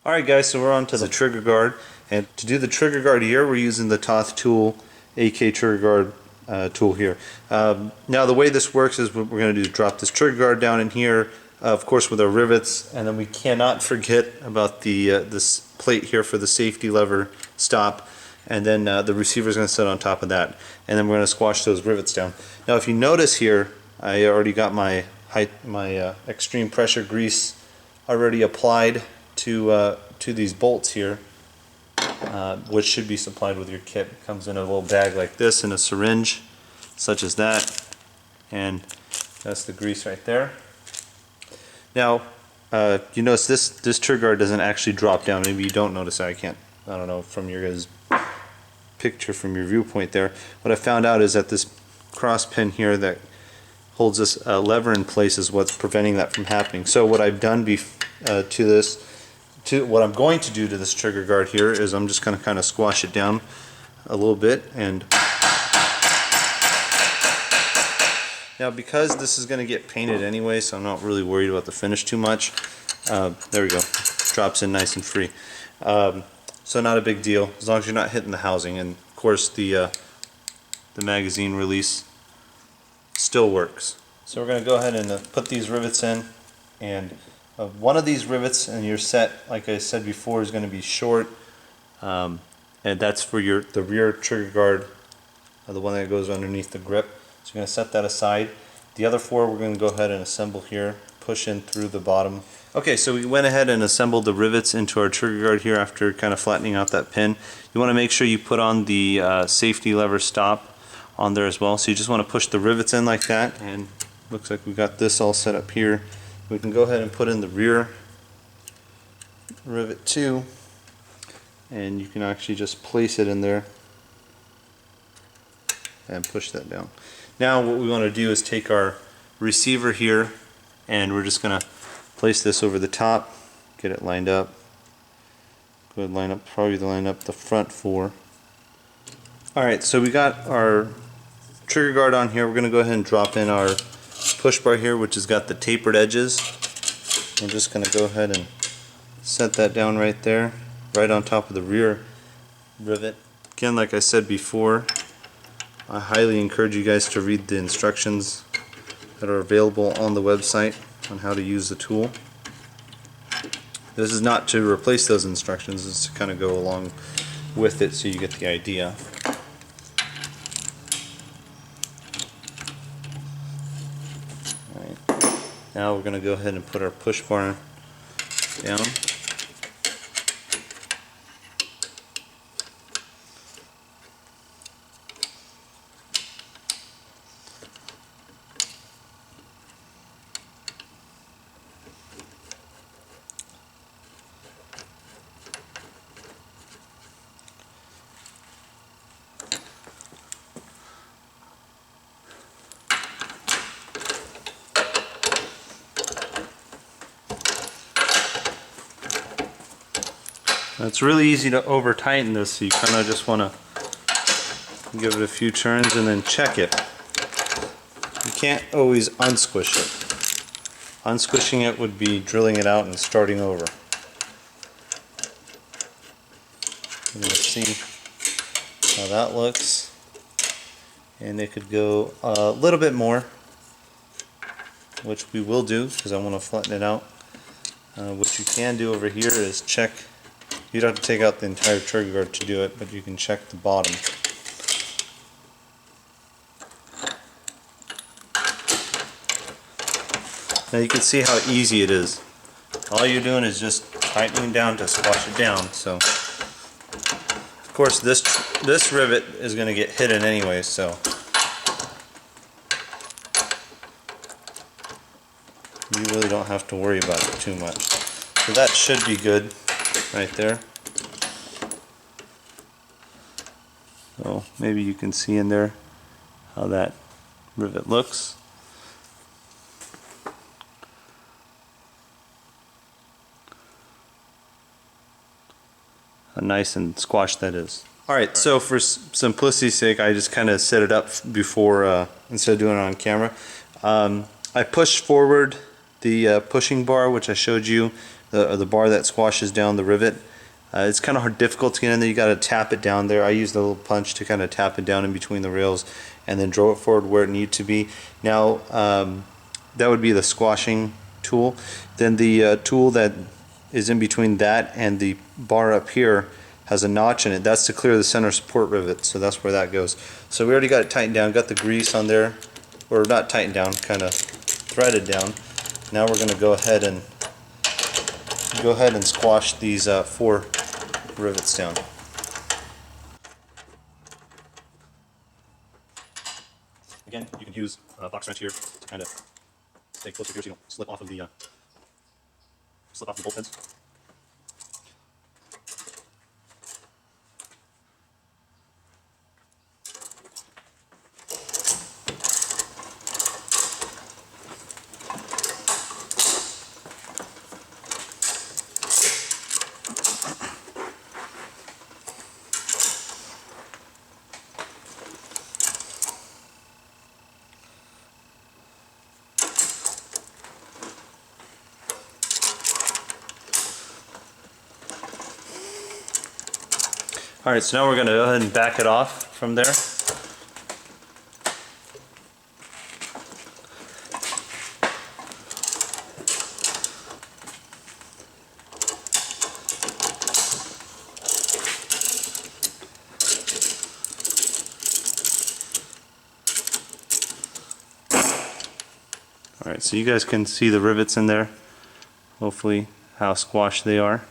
Alright guys, so we're on to the trigger guard, and to do the trigger guard here we're using the toth tool AK trigger guard tool here. Now the way this works is what we're going to do is drop this trigger guard down in here, of course with our rivets, and then we cannot forget about the this plate here for the safety lever stop, and then the receiver is going to sit on top of that, and then we're going to squash those rivets down. Now if you notice here, I already got my extreme pressure grease already applied to these bolts here, which should be supplied with your kit. It comes in a little bag like this, in a syringe such as that, and that's the grease right there. Now you notice this trigger guard doesn't actually drop down. Maybe you don't notice that. I don't know from your guys' picture from your viewpoint there. What I found out is that this cross pin here that holds this lever in place is what's preventing that from happening. So what I've done what I'm going to do to this trigger guard here is I'm just going to kind of squash it down a little bit. And now because this is going to get painted anyway, so I'm not really worried about the finish too much. There we go, drops in nice and free. So not a big deal as long as you're not hitting the housing, and of course the magazine release still works. So we're going to go ahead and put these rivets in, and one of these rivets in your set, like I said before, is going to be short, and that's for the rear trigger guard, the one that goes underneath the grip. So you're going to set that aside. The other four we're going to go ahead and assemble here, push in through the bottom. Okay, so we went ahead and assembled the rivets into our trigger guard here after kind of flattening out that pin. You want to make sure you put on the safety lever stop on there as well. So you just want to push the rivets in like that, and looks like we got this all set up here. We can go ahead and put in the rear rivet too, and you can actually just place it in there and push that down. Now what we want to do is take our receiver here, and we're just going to place this over the top, get it lined up. Go ahead and line up the front four. Alright, so we got our trigger guard on here. We're going to go ahead and drop in our push bar here, which has got the tapered edges. I'm just going to go ahead and set that down right there, right on top of the rear rivet. Again, like I said before, I highly encourage you guys to read the instructions that are available on the website on how to use the tool. This is not to replace those instructions, it's to kind of go along with it so you get the idea. Now we're going to go ahead and put our push bar down. It's really easy to over tighten this, so you kind of just want to give it a few turns and then check it. You can't always unsquish it. Unsquishing it would be drilling it out and starting over. You're going to see how that looks, and it could go a little bit more, which we will do because I want to flatten it out. What you can do over here is check. You don't have to take out the entire trigger guard to do it, but you can check the bottom. Now you can see how easy it is. All you're doing is just tightening down to squash it down. So, of course, this rivet is going to get hidden anyway, so you really don't have to worry about it too much. So that should be good. Right there. So maybe you can see in there how that rivet looks. How nice and squashed that is. Alright, so for simplicity's sake, I just kind of set it up before, instead of doing it on camera. I pushed forward the pushing bar, which I showed you the bar that squashes down the rivet. It's kind of difficult to get in there. You got to tap it down there. I use the little punch to kind of tap it down in between the rails and then draw it forward where it needs to be. Now that would be the squashing tool. Then the tool that is in between that and the bar up here has a notch in it. That's to clear the center support rivet, so that's where that goes. So we already got it tightened down, got the grease on there, or not tightened down, kind of threaded down. Now we're going to go ahead and squash these 4 rivets down. Again, you can use a box wrench here to kind of stay closer here so you don't slip off of the bolt heads. Alright, so now we're going to go ahead and back it off from there. Alright, so you guys can see the rivets in there, hopefully how squashed they are.